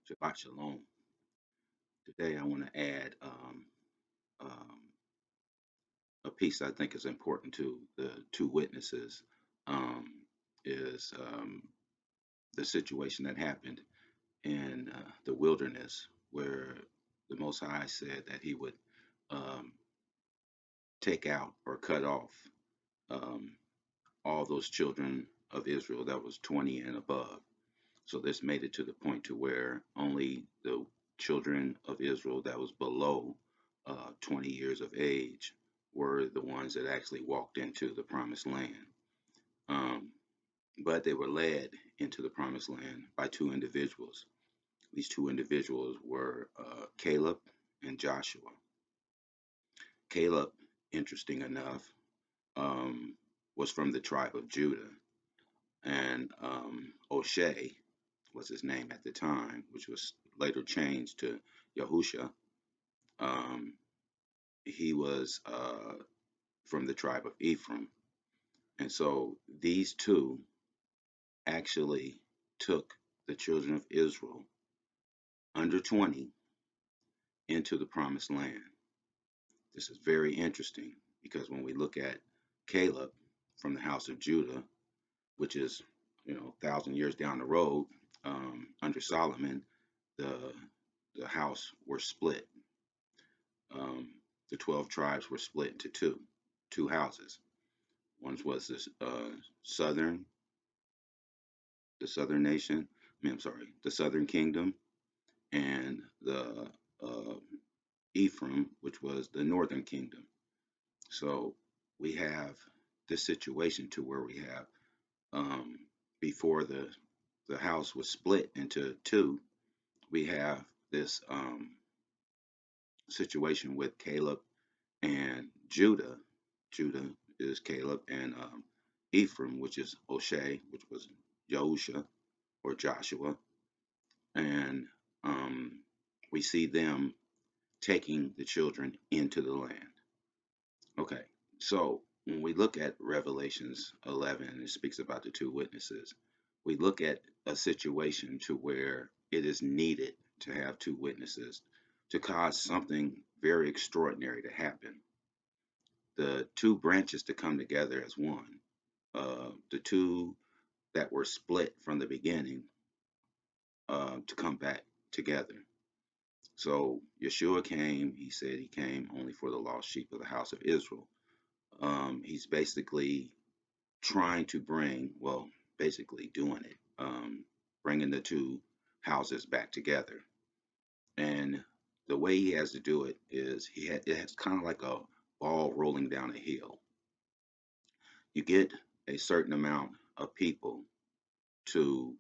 Shabbat Shalom. Today I want to add um, a piece I think is important to the two witnesses um, is the situation that happened in the wilderness where the Most High said that he would um, take out or cut off um, all those children of Israel that was 20 and above. So this made it to the point to where only the children of Israel that was below 20 years of age were the ones that actually walked into the promised land. Um, but they were led into the promised land by two individuals. These two individuals were Caleb and Joshua. Caleb, interesting enough, um, was from the tribe of Judah, and O'Shea was his name at the time, which was later changed to Yahusha. Um, he was from the tribe of Ephraim. And so these two actually took the children of Israel under 20 into the promised land. This is very interesting because when we look at Caleb from the house of Judah, which is, 1,000 years down the road, under Solomon, the the house were split. um, the 12 tribes were split into two houses. One was this the southern nation. I'm sorry, the southern kingdom, and the uh, Ephraim, which was the northern kingdom. So we have this situation to where we have um, before the house was split into two, we have this situation with Caleb and Judah. Judah is Caleb, and Ephraim, which is O'Shea, which was Yahusha or Joshua, and um, we see them taking the children into the land. Okay, so when we look at Revelations 11, it speaks about the two witnesses. We look at a situation to where it is needed to have two witnesses to cause something very extraordinary to happen. The two branches to come together as one. The two that were split from the beginning to come back together. So Yeshua came, he said he came only for the lost sheep of the house of Israel. He's basically trying to bring, well, basically doing it, bringing the two houses back together. And the way he has to do it is it's kind of like a ball rolling down a hill. You get a certain amount of people to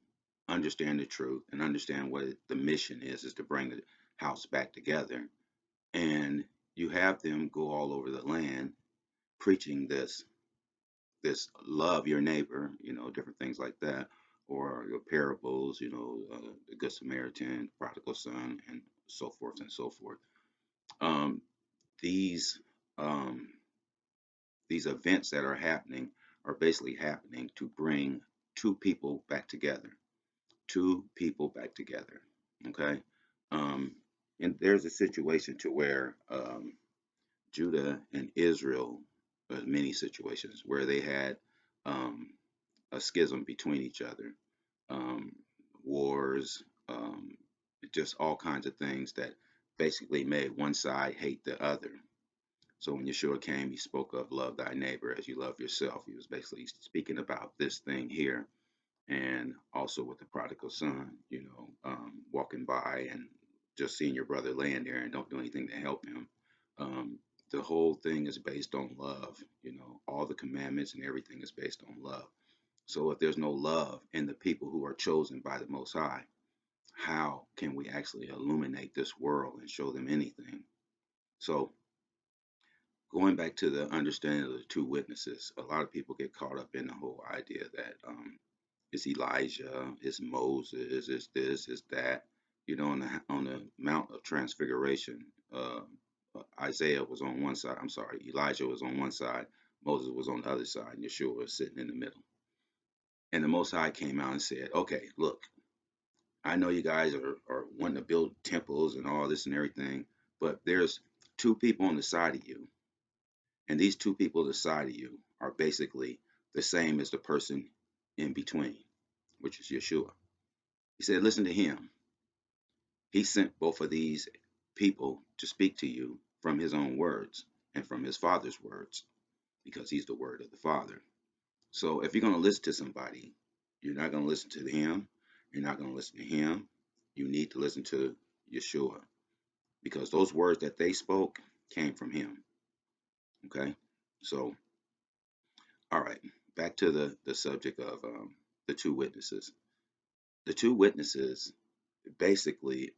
understand the truth and understand what the mission is to bring the house back together. And you have them go all over the land preaching this love your neighbor, different things like that, or your parables, the Good Samaritan, prodigal son, and so forth and so forth. Um, these um, these events that are happening are basically happening to bring two people back together. Two people back together. Okay. Um, and there's a situation to where Judah and Israel, many situations where they had um, a schism between each other, um, wars, just all kinds of things that basically made one side hate the other. So when Yeshua came, he spoke of love thy neighbor as you love yourself. He was basically speaking about this thing here, and also with the prodigal son, walking by and just seeing your brother laying there and don't do anything to help him. Um, the whole thing is based on love. All the commandments and everything is based on love. So if there's no love in the people who are chosen by the Most High, how can we actually illuminate this world and show them anything? So going back to the understanding of the two witnesses, a lot of people get caught up in the whole idea that it's Elijah, it's Moses, it's this, it's that. On the Mount of Transfiguration, Isaiah was on one side. I'm sorry, Elijah was on one side, Moses was on the other side, and Yeshua was sitting in the middle. And the Most High came out and said, "Okay, look, I know you guys are wanting to build temples and all this and everything, but there's two people on the side of you, and these two people on the side of you are basically the same as the person in between, which is Yeshua. He said, listen to him. He sent both of these people to speak to you from his own words and from his father's words, because he's the word of the Father. So if you're going to listen to somebody, you're not going to listen to him. You're not going to listen to him. You need to listen to Yeshua, because those words that they spoke came from him. Okay. So, all right, back to the subject of the two witnesses. The two witnesses basically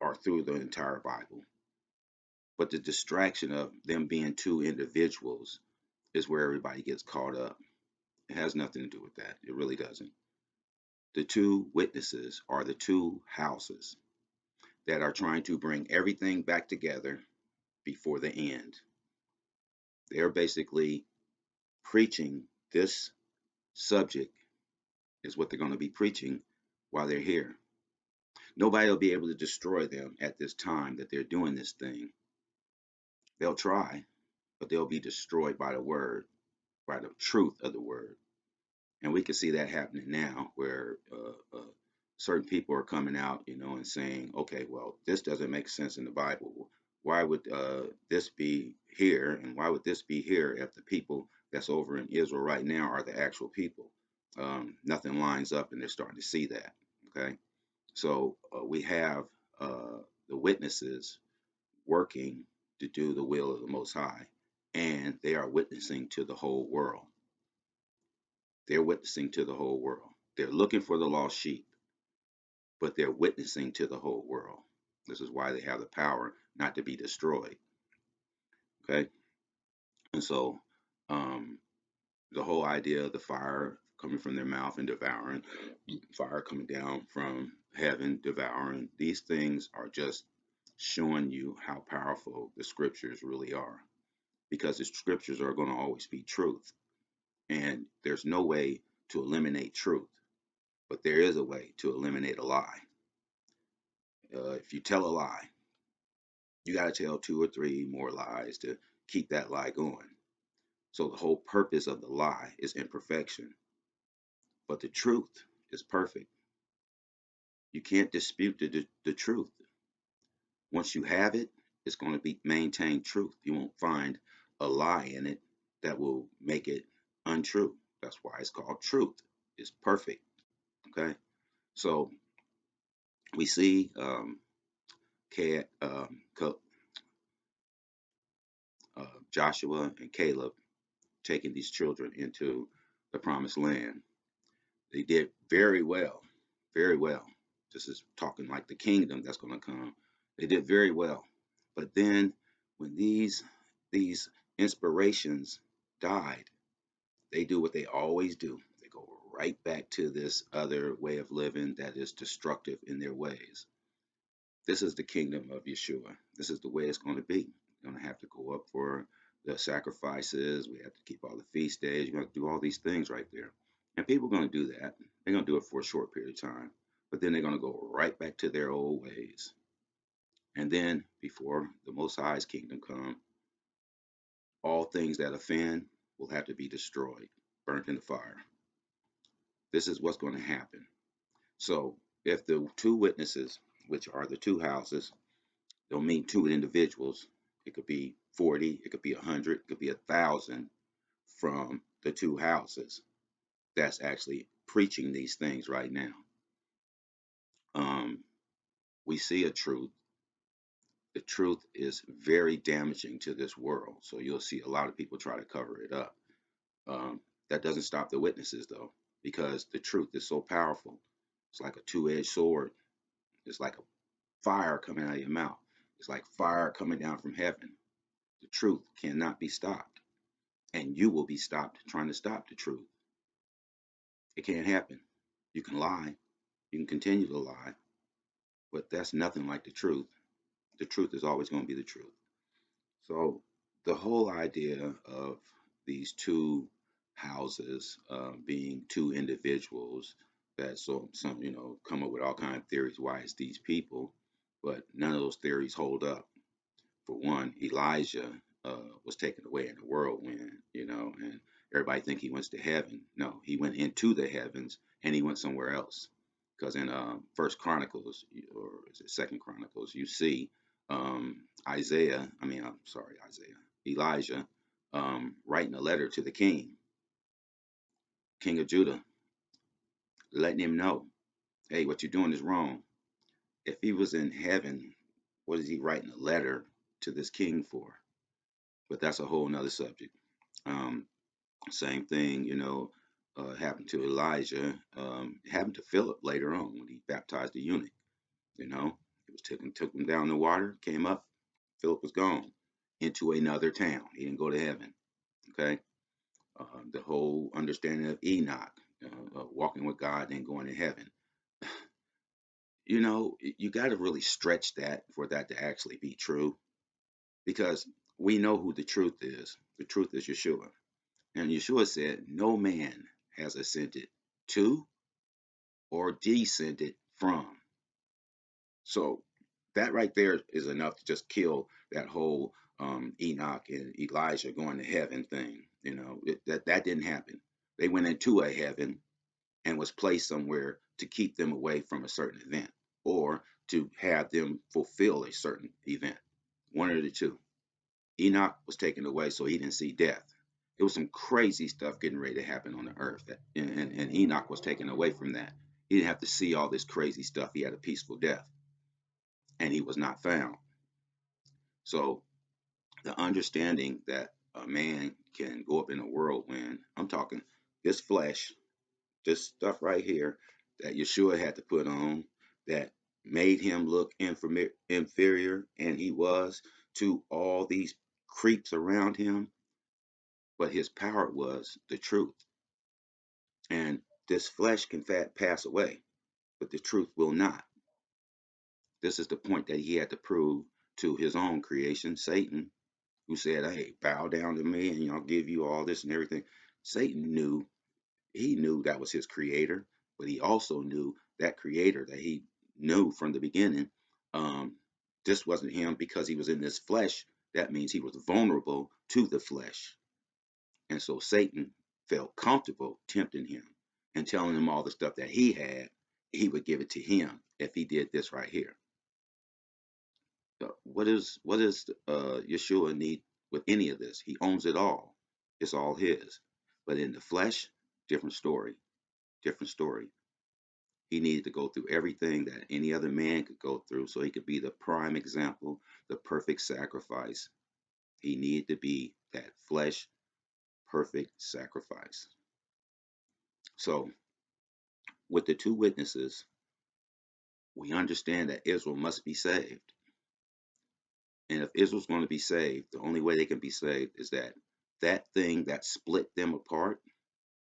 are through the entire Bible, but the distraction of them being two individuals is where everybody gets caught up. It has nothing to do with that. It really doesn't. The two witnesses are the two houses that are trying to bring everything back together before the end. They're basically preaching this subject, is what they're going to be preaching while they're here. Nobody will be able to destroy them at this time that they're doing this thing. They'll try, but they'll be destroyed by the word, by the truth of the word. And we can see that happening now, where certain people are coming out, and saying, okay, well, this doesn't make sense in the Bible. Why would this be here, and why would this be here if the people that's over in Israel right now are the actual people? Nothing lines up, and they're starting to see that. Okay, so we have the witnesses working to do the will of the Most High, and they are witnessing to the whole world. They're witnessing to the whole world. They're looking for the lost sheep, but they're witnessing to the whole world. This is why they have the power not to be destroyed. Okay. And so the whole idea of the fire coming from their mouth and devouring, fire coming down from heaven, devouring, these things are just showing you how powerful the scriptures really are. Because the scriptures are going to always be truth. And there's no way to eliminate truth, but there is a way to eliminate a lie. If you tell a lie, you got to tell two or three more lies to keep that lie going. So the whole purpose of the lie is imperfection, but the truth is perfect. You can't dispute the truth. Once you have it, it's going to be maintained truth. You won't find a lie in it that will make it untrue. That's why it's called truth. It's perfect. Okay. So we see Joshua and Caleb taking these children into the promised land. They did very well, very well. This is talking like the kingdom that's going to come. They did very well. But then when these inspirations died, they do what they always do. They go right back to this other way of living that is destructive in their ways. This is the kingdom of Yeshua. This is the way it's going to be. You're going to have to go up for the sacrifices. We have to keep all the feast days. You're going to do all these things right there. And people are going to do that. They're going to do it for a short period of time. But then they're going to go right back to their old ways. And then before the Most High's kingdom come, all things that offend will have to be destroyed, burnt in the fire. This is what's going to happen. So if the two witnesses, which are the two houses, don't mean two individuals. It could be 40, it could be 100, it could be 1,000 from the two houses that's actually preaching these things right now. Um, we see a truth. The truth is very damaging to this world. So you'll see a lot of people try to cover it up. That doesn't stop the witnesses, though, because the truth is so powerful. It's like a two-edged sword. It's like a fire coming out of your mouth. It's like fire coming down from heaven. The truth cannot be stopped. And you will be stopped trying to stop the truth. It can't happen. You can lie, you can continue to lie, but that's nothing like the truth. The truth is always going to be the truth. So, the whole idea of these two houses being two individuals, that some come up with all kind of theories why it's these people, but none of those theories hold up. For one, Elijah was taken away in a whirlwind, and everybody think he went to heaven. No, he went into the heavens and he went somewhere else. Because in First Chronicles, or is it Second Chronicles, you see Elijah, writing a letter to the king of Judah, letting him know, hey, what you're doing is wrong. If he was in heaven, what is he writing a letter to this king for? But that's a whole nother subject. Um, Same thing, happened to Elijah. Happened to Philip later on when he baptized the eunuch. It was took him down the water, came up. Philip was gone into another town. He didn't go to heaven. Okay, the whole understanding of Enoch, walking with God and going to heaven. You got to really stretch that for that to actually be true, because we know who the truth is. The truth is Yeshua. And Yeshua said, no man has ascended to or descended from. So that right there is enough to just kill that whole Enoch and Elijah going to heaven thing. That didn't happen. They went into a heaven and was placed somewhere to keep them away from a certain event, or to have them fulfill a certain event. One of the two. Enoch was taken away so he didn't see death. It was some crazy stuff getting ready to happen on the earth, and Enoch was taken away from that. He didn't have to see all this crazy stuff. He had a peaceful death, and he was not found. So the understanding that a man can go up in a whirlwind, I'm talking this flesh, this stuff right here that Yeshua had to put on, that made him look inferior, and he was, to all these creeps around him, but his power was the truth. And this flesh can pass away, but the truth will not. This is the point that he had to prove to his own creation, Satan, who said, hey, bow down to me and I'll give you all this and everything. Satan knew that was his creator, but he also knew that creator that he knew from the beginning. Um, this wasn't him because he was in this flesh. That means he was vulnerable to the flesh. And so Satan felt comfortable tempting him and telling him all the stuff that he had, he would give it to him if he did this right here. What does Yeshua need with any of this? He owns it all. It's all his. But in the flesh, different story. Different story. He needed to go through everything that any other man could go through so he could be the prime example, the perfect sacrifice. He needed to be that flesh perfect sacrifice. So with the two witnesses, we understand that Israel must be saved. And if Israel's going to be saved, the only way they can be saved is that thing that split them apart,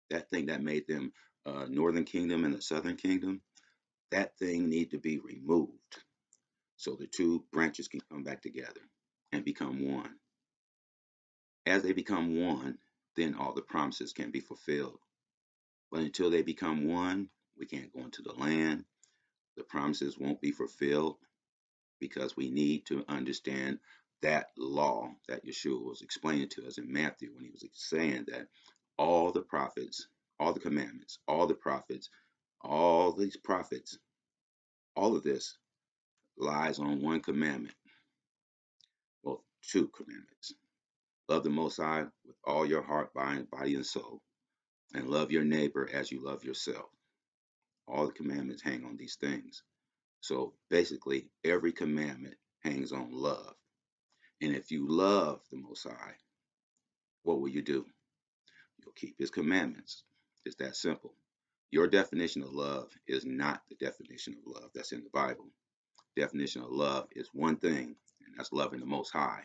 that thing that made them northern kingdom and the southern kingdom, that thing need to be removed so the two branches can come back together and become one. As they become one, then all the promises can be fulfilled. But until they become one, we can't go into the land. The promises won't be fulfilled, because we need to understand that law that Yeshua was explaining to us in Matthew when he was saying that all the prophets, all the commandments, all the prophets, all these prophets, all of this lies on one commandment. Well, two commandments. Love the Most High with all your heart, mind, body, and soul, and love your neighbor as you love yourself. All the commandments hang on these things. So basically, every commandment hangs on love. And if you love the Most High, what will you do? You'll keep his commandments. It's that simple. Your definition of love is not the definition of love that's in the Bible. Definition of love is one thing, and that's loving the Most High.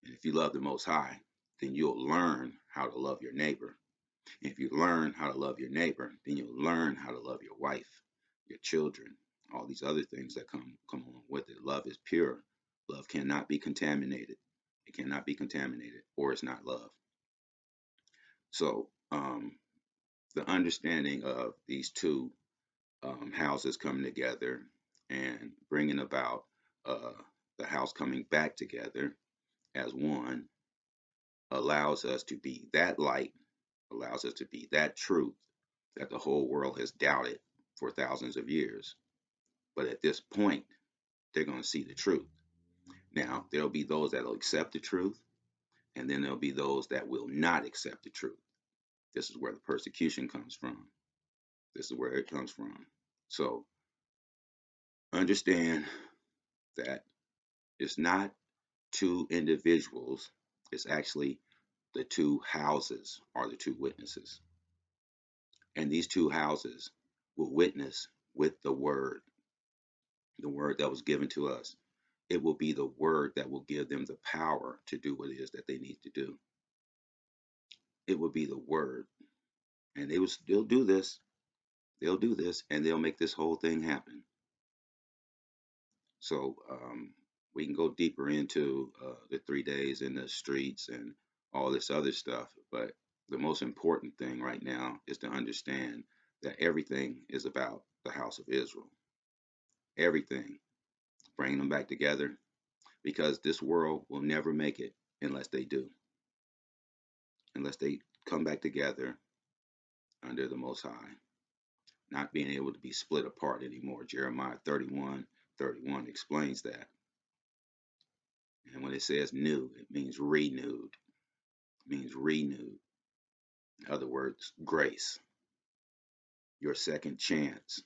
And if you love the Most High, then you'll learn how to love your neighbor. And if you learn how to love your neighbor, then you'll learn how to love your wife, your children, all these other things that come along with it. Love is pure. Love cannot be contaminated. It cannot be contaminated, or it's not love. So the understanding of these two houses coming together and bringing about uh, the house coming back together as one allows us to be that light, allows us to be that truth that the whole world has doubted for thousands of years. But at this point, they're going to see the truth. Now, there'll be those that will accept the truth, and then there'll be those that will not accept the truth. This is where the persecution comes from. This is where it comes from. So understand that it's not two individuals, it's actually the two houses are the two witnesses. And these two houses will witness with the word that was given to us. It will be the word that will give them the power to do what it is that they need to do. It will be the word. And they'll do this. They'll do this and they'll make this whole thing happen. So we can go deeper into the 3 days in the streets and all this other stuff. But the most important thing right now is to understand that everything is about the house of Israel. Everything. Bring them back together because this world will never make it unless they do, unless they come back together under the Most High, not being able to be split apart anymore. Jeremiah 31:31 explains that. And when it says new, it means renewed. It means renewed. In other words, grace, your second chance.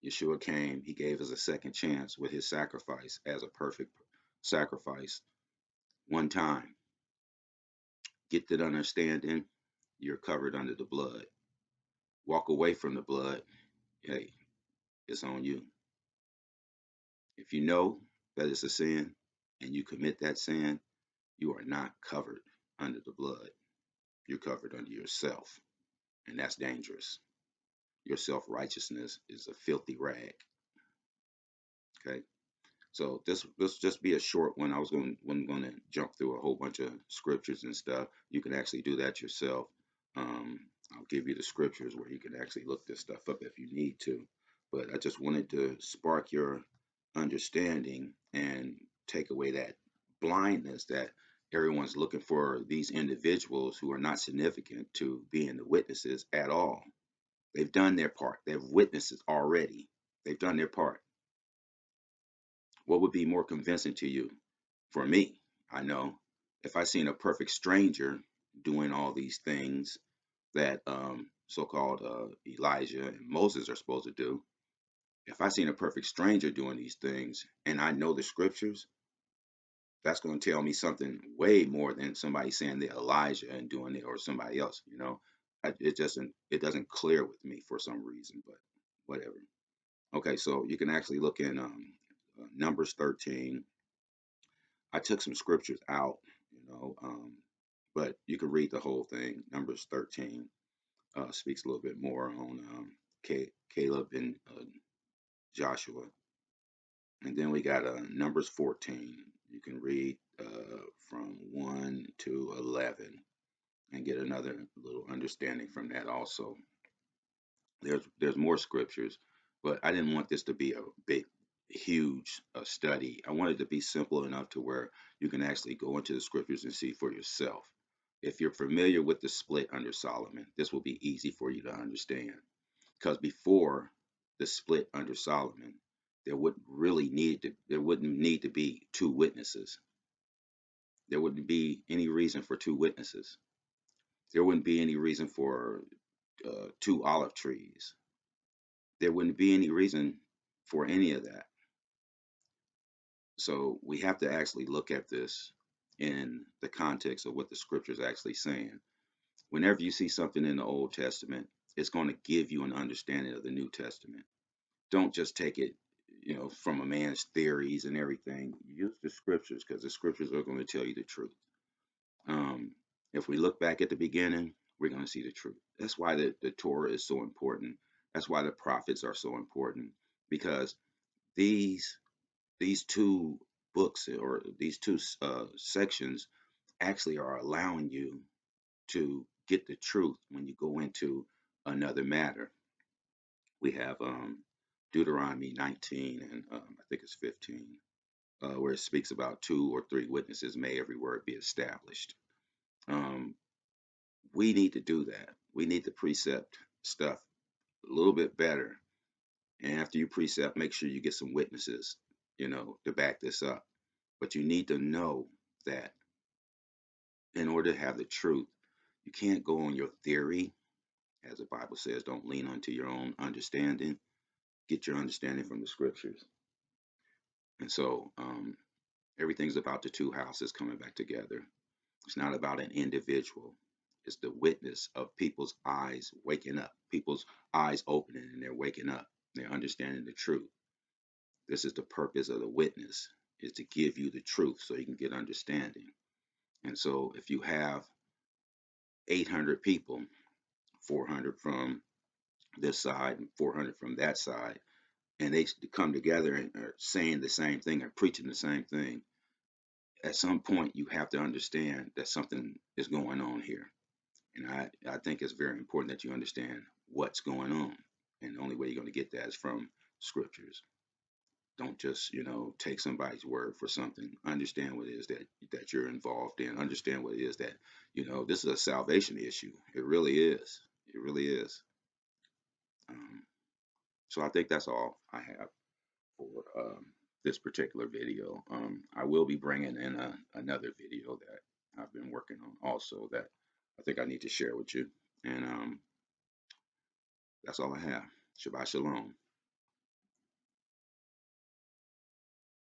Yeshua came, he gave us a second chance with his sacrifice as a perfect sacrifice one time. Get that understanding, you're covered under the blood. Walk away from the blood, hey, it's on you. If you know that it's a sin and you commit that sin, you are not covered under the blood. You're covered under yourself, and that's dangerous. Your self righteousness is a filthy rag. Okay, so this just be a short one. I was going to jump through a whole bunch of scriptures and stuff. You can actually do that yourself. Um, I'll give you the scriptures where you can actually look this stuff up if you need to. But I just wanted to spark your understanding and take away that blindness that everyone's looking for these individuals who are not significant to being the witnesses at all. They've done their part. They're witnesses already. They've done their part. What would be more convincing to you? For me, I know if I seen a perfect stranger doing all these things that so-called Elijah and Moses are supposed to do, if I seen a perfect stranger doing these things and I know the scriptures, that's going to tell me something way more than somebody saying they're Elijah and doing it or somebody else. It doesn't clear with me for some reason, but whatever. Okay, so you can actually look in Numbers 13. I took some scriptures out, but you can read the whole thing. Numbers 13 speaks a little bit more on Caleb and Joshua. And then we got Numbers 14. You can read from 1 to 11 and get another little understanding from that also. There's more scriptures, but I didn't want this to be a big, huge study. I wanted it to be simple enough to where you can actually go into the scriptures and see for yourself. If you're familiar with the split under Solomon, this will be easy for you to understand. Because before the split under Solomon, there wouldn't need to be two witnesses. There wouldn't be any reason for two witnesses. There wouldn't be any reason for two olive trees. There wouldn't be any reason for any of that. So we have to actually look at this in the context of what the scripture is actually saying. Whenever you see something in the Old Testament, it's going to give you an understanding of the New Testament. Don't just take it, from a man's theories and everything. Use the scriptures because the scriptures are going to tell you the truth. Um, if we look back at the beginning, we're going to see the truth. That's why the Torah is so important. That's why the prophets are so important because these these two books or these two sections actually are allowing you to get the truth when you go into another matter. We have Deuteronomy 19 and I think it's 15, where it speaks about two or three witnesses may every word be established. Um, we need to do that. We need to precept stuff a little bit better. And after you precept, make sure you get some witnesses, to back this up. But you need to know that in order to have the truth, you can't go on your theory. As the Bible says, don't lean onto your own understanding. Get your understanding from the scriptures. And so everything's about the two houses coming back together. It's not about an individual. It's the witness of people's eyes waking up, people's eyes opening, and they're waking up. They're understanding the truth. This is the purpose of the witness, is to give you the truth so you can get understanding. And so if you have 800 people, 400 from this side and 400 from that side, and they come together and are saying the same thing and preaching the same thing, at some point you have to understand that something is going on here. And I think it's very important that you understand what's going on. And the only way you're going to get that is from scriptures. Don't just, take somebody's word for something. Understand what it is that you're involved in. Understand what it is that, this is a salvation issue. It really is. It really is. Um, so I think that's all I have for this particular video. I will be bringing in another video that I've been working on also that I think I need to share with you. And that's all I have. Shabbat Shalom.